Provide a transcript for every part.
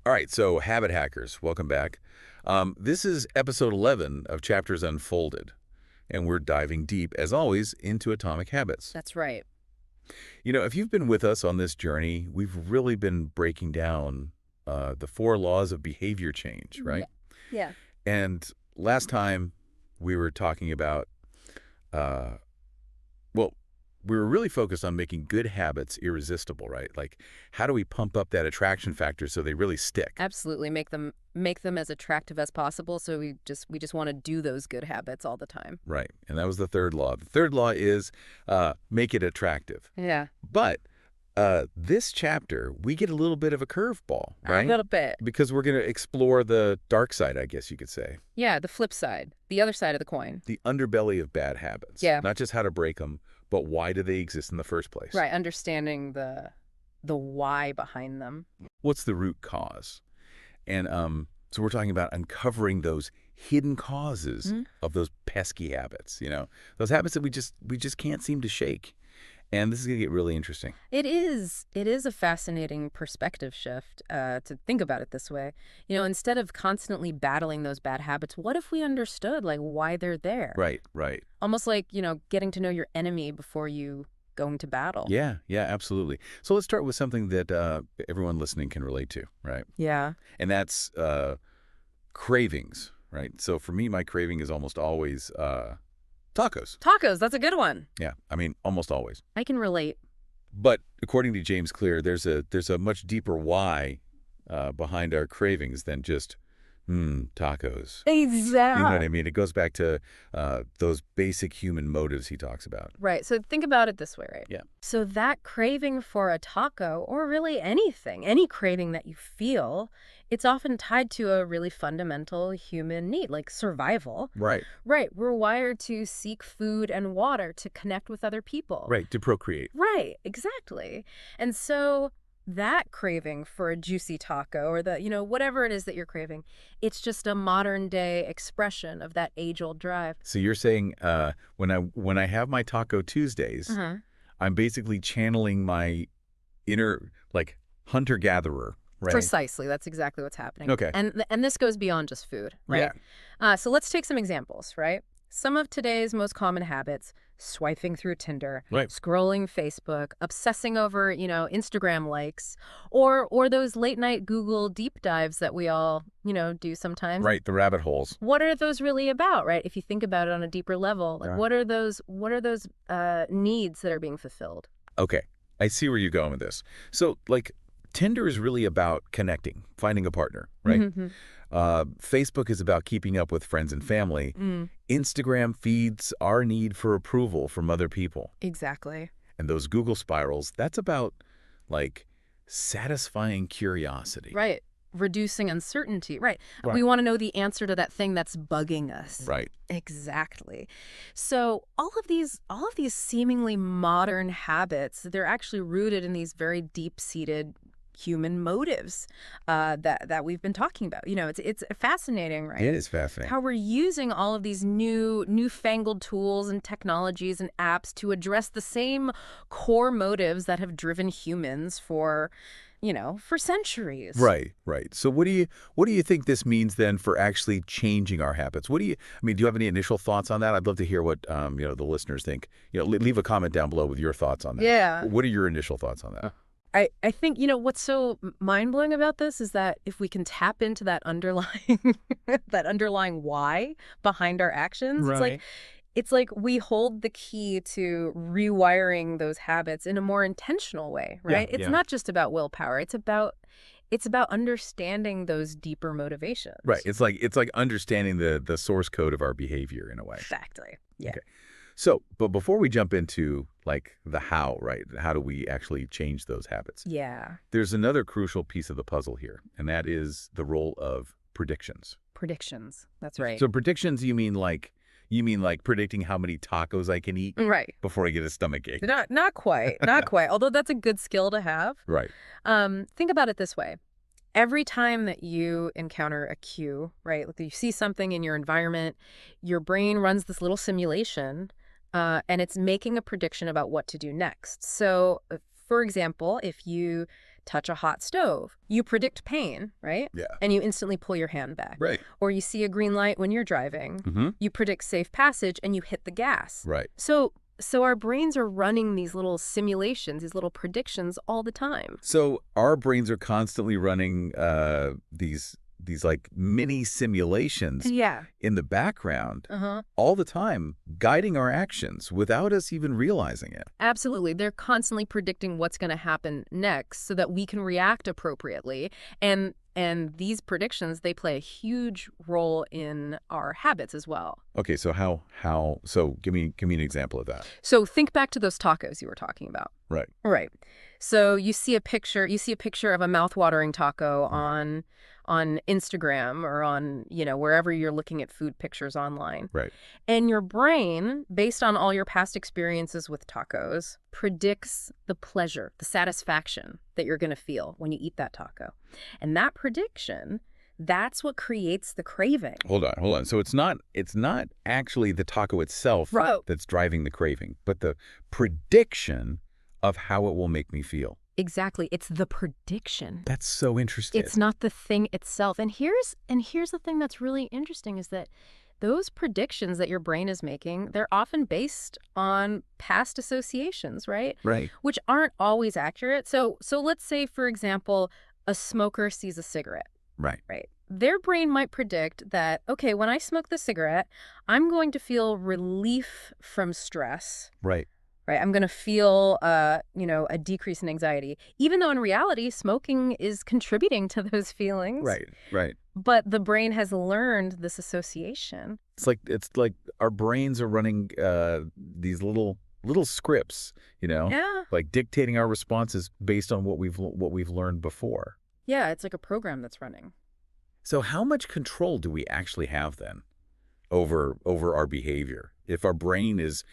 All right, so habit hackers, welcome back. This is episode 11 of Chapters Unfolded, and we're diving deep, as always, into atomic habits. That's right. You know, if you've been with us on this journey, we've really been breaking down the four laws of behavior change, right? Yeah. And last time we were talking about, uh, well, we were really focused on making good habits irresistible, right? Like, how do we pump up that attraction factor so they really stick? Absolutely. Make them as attractive as possible. So we just want to do those good habits all the time. Right. And that was the third law. The third law is make it attractive. Yeah. But this chapter, we get a little bit of a curveball, right? A little bit. Because we're going to explore the dark side, I guess you could say. Yeah. The flip side, the other side of the coin. The underbelly of bad habits. Yeah. Not just how to break them, but why do they exist in the first place? Right. Understanding the why behind them. What's the root cause? And so we're talking about uncovering those hidden causes of those pesky habits, those habits that we just can't seem to shake. And this is going to get really interesting. It is a fascinating perspective shift to think about it this way. Instead of constantly battling those bad habits, what if we understood why they're there? Right, right. Almost like, getting to know your enemy before you go into battle. Yeah, absolutely. So let's start with something that everyone listening can relate to, right? Yeah. And that's cravings, right? So for me, my craving is almost always tacos. Tacos, that's a good one. Yeah, I mean, almost always. I can relate. But according to James Clear, there's a much deeper why behind our cravings than just tacos. Exactly. You know what I mean? It goes back to those basic human motives he talks about. Right. So think about it this way, right? Yeah. So that craving for a taco, or really anything, any craving that you feel, it's often tied to a really fundamental human need, like survival. Right. Right. We're wired to seek food and water to connect with other people. Right. To procreate. Right. Exactly. And so that craving for a juicy taco or whatever it is that you're craving, it's just a modern day expression of that age-old drive. So you're saying when I have my Taco Tuesdays, I'm basically channeling my inner hunter-gatherer, right? Precisely. That's exactly what's happening. Okay. And this goes beyond just food, right? Yeah. So let's take some examples, right? Some of today's most common habits: swiping through Tinder, right, scrolling Facebook, obsessing over, Instagram likes, or those late night Google deep dives that we all, do sometimes. Right, the rabbit holes. What are those really about, right? If you think about it on a deeper level, what are those needs that are being fulfilled? Okay, I see where you're going with this. So, Tinder is really about connecting, finding a partner, right? Mm-hmm. Facebook is about keeping up with friends and family. Instagram feeds our need for approval from other people. Exactly. And those Google spirals, that's about, satisfying curiosity. Right. Reducing uncertainty. Right. Right. We want to know the answer to that thing that's bugging us. Right. Exactly. So all of these seemingly modern habits, they're actually rooted in these very deep-seated human motives that we've been talking about. It's fascinating, right? It is fascinating. How we're using all of these newfangled tools and technologies and apps to address the same core motives that have driven humans for centuries. Right. So what do you think this means then for actually changing our habits? Do you have any initial thoughts on that? I'd love to hear what the listeners think. Leave a comment down below with your thoughts on that. Yeah. What are your initial thoughts on that? I think, what's so mind-blowing about this is that if we can tap into that underlying why behind our actions, right, it's like we hold the key to rewiring those habits in a more intentional way, right? It's not just about willpower. It's about understanding those deeper motivations. Right. It's like understanding the source code of our behavior in a way. Exactly. Yeah. Okay. So, but before we jump into the how, right? How do we actually change those habits? Yeah. There's another crucial piece of the puzzle here, and that is the role of predictions. Predictions. That's right. So predictions, you mean predicting how many tacos I can eat right before I get a stomach ache? Not quite. Not quite. Although that's a good skill to have. Right. Think about it this way. Every time that you encounter a cue, right, you see something in your environment, your brain runs this little simulation, and it's making a prediction about what to do next. So, for example, if you touch a hot stove. You predict pain, right? Yeah. And you instantly pull your hand back. Right. Or you see a green light when you're driving. Mm-hmm. You predict safe passage and you hit the gas. Right. So our brains are running these little simulations, these little predictions all the time. So our brains are constantly running these like mini simulations Yeah. in the background Uh-huh. all the time, guiding our actions without us even realizing it. Absolutely. They're constantly predicting what's going to happen next so that we can react appropriately. And these predictions, they play a huge role in our habits as well. Okay, so so give me an example of that. So think back to those tacos you were talking about. Right. Right. So you see a picture of a mouth-watering taco on Instagram or on, wherever you're looking at food pictures online. Right. And your brain, based on all your past experiences with tacos, predicts the pleasure, the satisfaction that you're going to feel when you eat that taco. And that prediction, that's what creates the craving. Hold on. So it's not actually the taco itself Right. that's driving the craving, but the prediction of how it will make me feel. Exactly. It's the prediction. That's so interesting. It's not the thing itself. And here's the thing that's really interesting is that those predictions that your brain is making, they're often based on past associations, right? Right. Which aren't always accurate. So let's say, for example, a smoker sees a cigarette. Right. Right. Their brain might predict that, okay, when I smoke the cigarette, I'm going to feel relief from stress. Right. Right. I'm going to feel, a decrease in anxiety, even though in reality, smoking is contributing to those feelings. Right. Right. But the brain has learned this association. It's like our brains are running these little scripts, Yeah. like dictating our responses based on what we've learned before. Yeah. It's like a program that's running. So how much control do we actually have then over our behavior if our brain is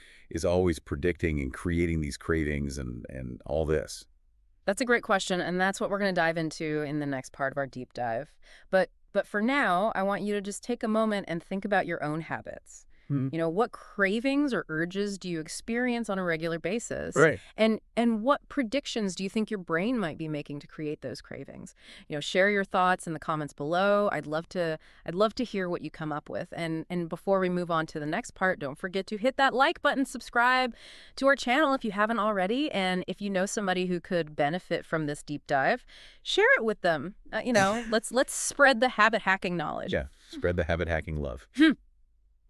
always predicting and creating these cravings and all this? That's a great question, and that's what we're going to dive into in the next part of our deep dive. But for now, I want you to just take a moment and think about your own habits. What cravings or urges do you experience on a regular basis? Right. And what predictions do you think your brain might be making to create those cravings? Share your thoughts in the comments below. I'd love to hear what you come up with. And before we move on to the next part, don't forget to hit that like button, subscribe to our channel if you haven't already. And if you know somebody who could benefit from this deep dive, share it with them. Let's spread the habit hacking knowledge. Yeah. Spread the habit hacking love.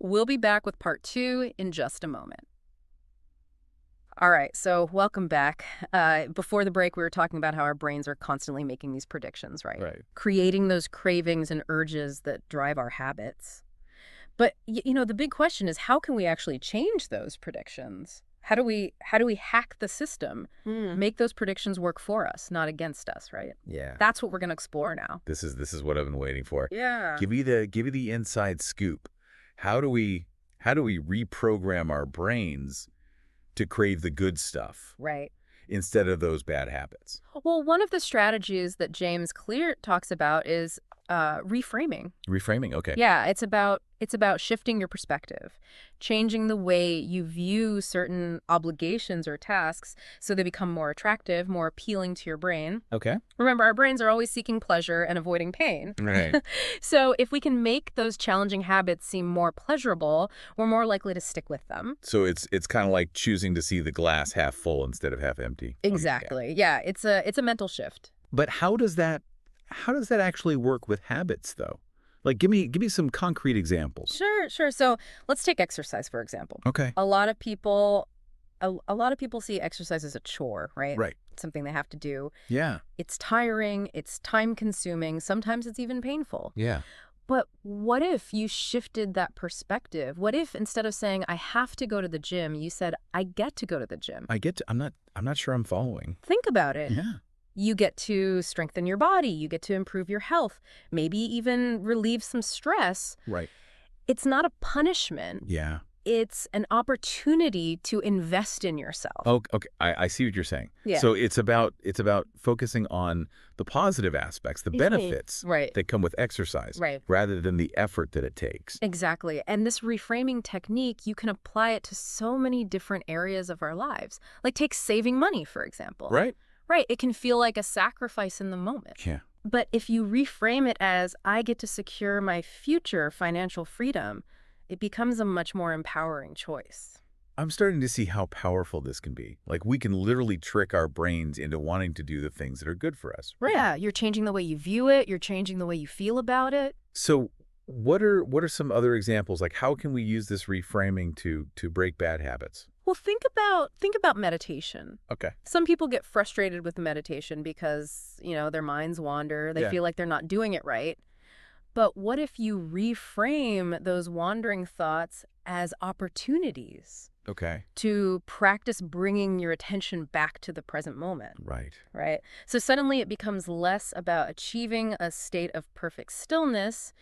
We'll be back with part 2 in just a moment. All right, so welcome back. Before the break, we were talking about how our brains are constantly making these predictions, right? Right. Creating those cravings and urges that drive our habits. But, the big question is, how can we actually change those predictions? How do we hack the system, make those predictions work for us, not against us, right? Yeah. That's what we're going to explore now. This is what I've been waiting for. Yeah. Give me the inside scoop. How do we reprogram our brains to crave the good stuff? Right. Instead of those bad habits? Well, one of the strategies that James Clear talks about is reframing. Reframing, okay. Yeah, it's about shifting your perspective, changing the way you view certain obligations or tasks so they become more attractive, more appealing to your brain. Okay. Remember, our brains are always seeking pleasure and avoiding pain. Right. So if we can make those challenging habits seem more pleasurable, we're more likely to stick with them. So it's kind of like choosing to see the glass half full instead of half empty. Exactly. Okay, yeah, it's a mental shift. But how does that actually work with habits, though? Like, give me some concrete examples. Sure. So let's take exercise, for example. Okay. A lot of people see exercise as a chore, right? Right. It's something they have to do. Yeah. It's tiring. It's time-consuming. Sometimes it's even painful. Yeah. But what if you shifted that perspective? What if instead of saying, I have to go to the gym, you said, I get to go to the gym? I'm not sure I'm following. Think about it. Yeah. You get to strengthen your body. You get to improve your health, maybe even relieve some stress. Right. It's not a punishment. Yeah. It's an opportunity to invest in yourself. Oh, okay. I see what you're saying. Yeah. So it's about focusing on the positive aspects, the benefits Right. that come with exercise, Right. rather than the effort that it takes. Exactly. And this reframing technique, you can apply it to so many different areas of our lives. Like take saving money, for example. Right. Right. It can feel like a sacrifice in the moment. Yeah. But if you reframe it as, I get to secure my future financial freedom, it becomes a much more empowering choice. I'm starting to see how powerful this can be. Like, we can literally trick our brains into wanting to do the things that are good for us. Right. Yeah, you're changing the way you view it. You're changing the way you feel about it. So what are some other examples? Like, how can we use this reframing to break bad habits? Well, think about meditation. Okay. Some people get frustrated with meditation because, their minds wander. They Yeah. feel like they're not doing it right. But what if you reframe those wandering thoughts as opportunities Okay. to practice bringing your attention back to the present moment, Right. right? So suddenly it becomes less about achieving a state of perfect stillness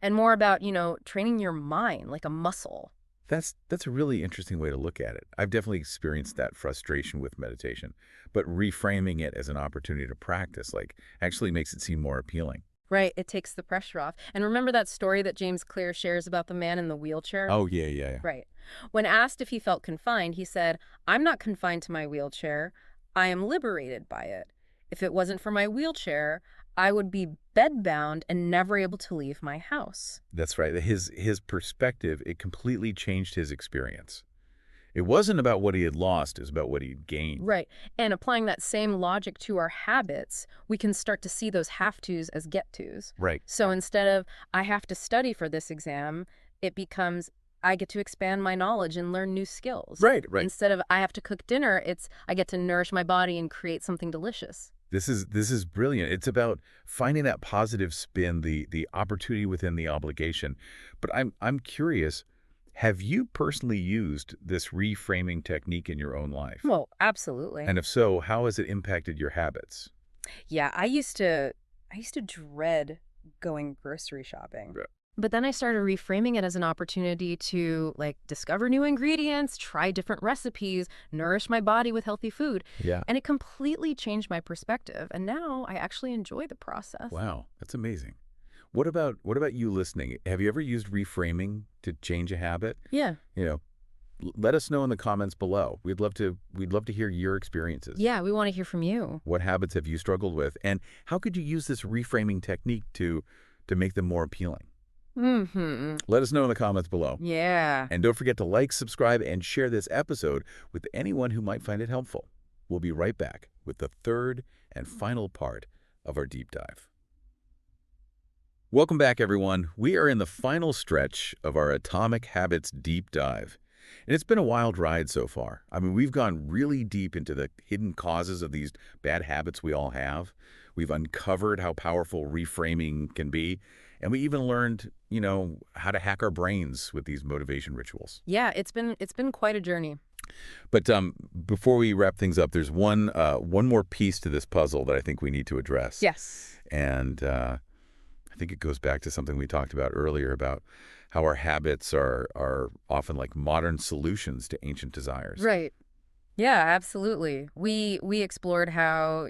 and more about, training your mind like a muscle. That's a really interesting way to look at it. I've definitely experienced that frustration with meditation, but reframing it as an opportunity to practice, like, actually makes it seem more appealing. Right, it takes the pressure off. And remember that story that James Clear shares about the man in the wheelchair? Oh, yeah, yeah, yeah. Right. When asked if he felt confined, he said, I'm not confined to my wheelchair. I am liberated by it. If it wasn't for my wheelchair, I would be bedbound and never able to leave my house. That's right. His perspective, it completely changed his experience. It wasn't about what he had lost, it was about what he'd gained. Right. And applying that same logic to our habits, we can start to see those have-tos as get-tos. Right. So instead of, I have to study for this exam, it becomes, I get to expand my knowledge and learn new skills. Right, right. Instead of, I have to cook dinner, it's, I get to nourish my body and create something delicious. This is brilliant. It's about finding that positive spin, the opportunity within the obligation. But I'm curious, have you personally used this reframing technique in your own life? Well, absolutely. And if so, how has it impacted your habits? Yeah, I used to dread going grocery shopping. Yeah. But then I started reframing it as an opportunity to discover new ingredients, try different recipes, nourish my body with healthy food. Yeah. And it completely changed my perspective. And now I actually enjoy the process. Wow, that's amazing. What about you listening? Have you ever used reframing to change a habit? Yeah. Let us know in the comments below. We'd love to hear your experiences. Yeah, we want to hear from you. What habits have you struggled with? And how could you use this reframing technique to make them more appealing? Mm-hmm. Let us know in the comments below. Yeah. And don't forget to like, subscribe, and share this episode with anyone who might find it helpful. We'll be right back with the third and final part of our deep dive. Welcome back, everyone. We are in the final stretch of our Atomic Habits deep dive. And it's been a wild ride so far. I mean, we've gone really deep into the hidden causes of these bad habits we all have. We've uncovered how powerful reframing can be. And we even learned, how to hack our brains with these motivation rituals. Yeah, it's been quite a journey. But before we wrap things up, there's one more piece to this puzzle that I think we need to address. Yes. And I think it goes back to something we talked about earlier about how our habits are often like modern solutions to ancient desires. Right. Yeah, absolutely. We explored how,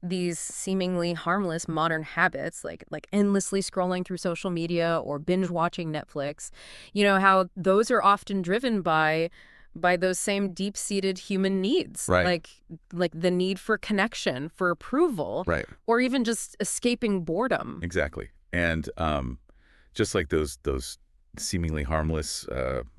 these seemingly harmless modern habits like endlessly scrolling through social media or binge watching Netflix, how those are often driven by those same deep-seated human needs, Right. like the need for connection, for approval, Right. or even just escaping boredom. Exactly. And just like those seemingly harmless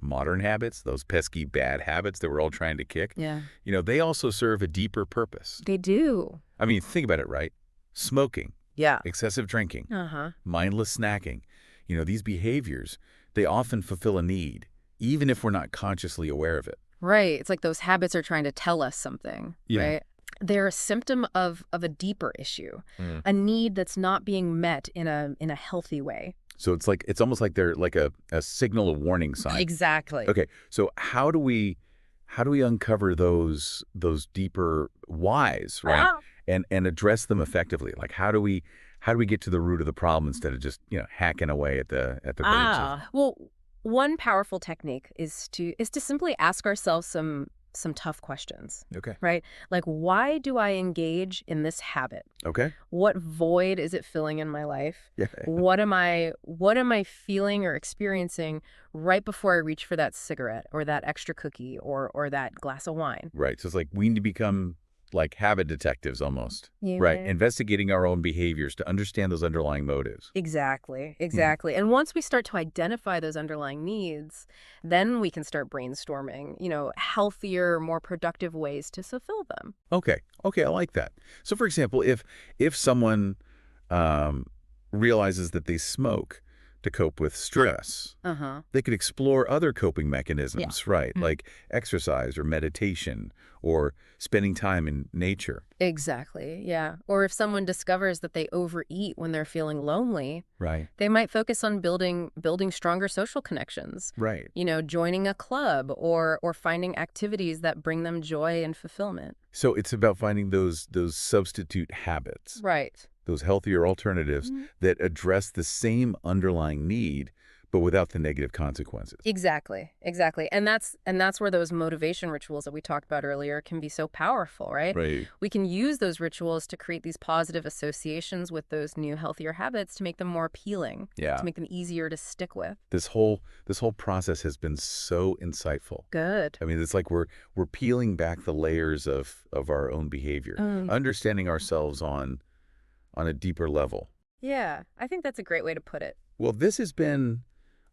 modern habits, those pesky bad habits that we're all trying to kick, Yeah, they also serve a deeper purpose. they do. I mean, think about it, right? Smoking, Yeah. excessive drinking, Uh-huh. mindless snacking, these behaviors, they often fulfill a need, even if we're not consciously aware of it. Right. It's like those habits are trying to tell us something, Yeah. right? They're a symptom of a deeper issue, Mm. a need that's not being met in a healthy way. So it's almost like they're like a signal, a warning sign. Exactly. Okay, so how do we uncover those deeper whys, right? Ah. And address them effectively? Like how do we get to the root of the problem instead of just, hacking away at the roots of... Well, one powerful technique is to simply ask ourselves some tough questions, Okay. right? Like, why do I engage in this habit? Okay. What void is it filling in my life? Yeah. What am I feeling or experiencing right before I reach for that cigarette or that extra cookie or that glass of wine? Right. So it's like we need to become like habit detectives almost. You Right. bet. Investigating our own behaviors to understand those underlying motives. Exactly, Hmm. exactly. And once we start to identify those underlying needs, then we can start brainstorming, healthier, more productive ways to fulfill them. Okay. Okay. I like that. So, for example, if someone um, realizes that they smoke to cope with stress, Uh-huh. they could explore other coping Yeah. mechanisms, right? Mm. Like exercise or meditation or spending time in nature. Exactly. Yeah. Or if someone discovers that they overeat when they're feeling lonely, Right. they might focus on building stronger social connections. Right. Joining a club or finding activities that bring them joy and fulfillment. So it's about finding those substitute habits, Right. those healthier alternatives Mhm. that address the same underlying need, but without the negative consequences. Exactly. Exactly. And that's where those motivation rituals that we talked about earlier can be so powerful, right? Right. We can use those rituals to create these positive associations with those new healthier habits to make them more appealing, to Yeah. make them easier to stick with. This whole process has been so insightful. Good. I mean, it's like we're peeling back the layers of our own behavior, Um, understanding ourselves on a deeper level. yeah, I think that's a great way to put it. Well, this has been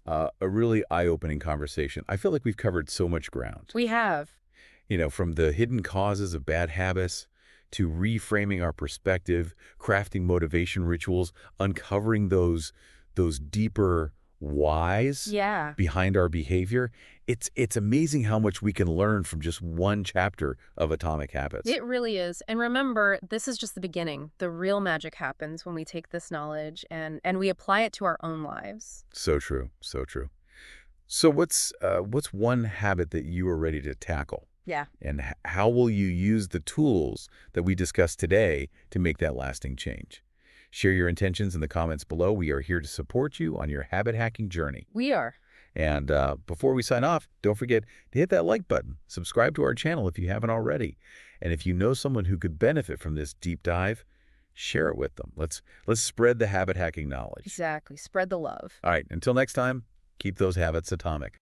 a really eye-opening conversation. I feel like we've covered so much ground. We have. From the hidden causes of bad habits to reframing our perspective, crafting motivation rituals, uncovering those deeper whys Yeah. behind our behavior. It's amazing how much we can learn from just one chapter of Atomic Habits. It really is. And remember, this is just the beginning. The real magic happens when we take this knowledge and we apply it to our own lives. So true, so true. So what's one habit that you are ready to tackle? Yeah. And how will you use the tools that we discussed today to make that lasting change? Share your intentions in the comments below. We are here to support you on your habit hacking journey. We are. And before we sign off, don't forget to hit that like button. Subscribe to our channel if you haven't already. And if you know someone who could benefit from this deep dive, share it with them. Let's spread the habit hacking knowledge. Exactly. Spread the love. All right, until next time, keep those habits atomic.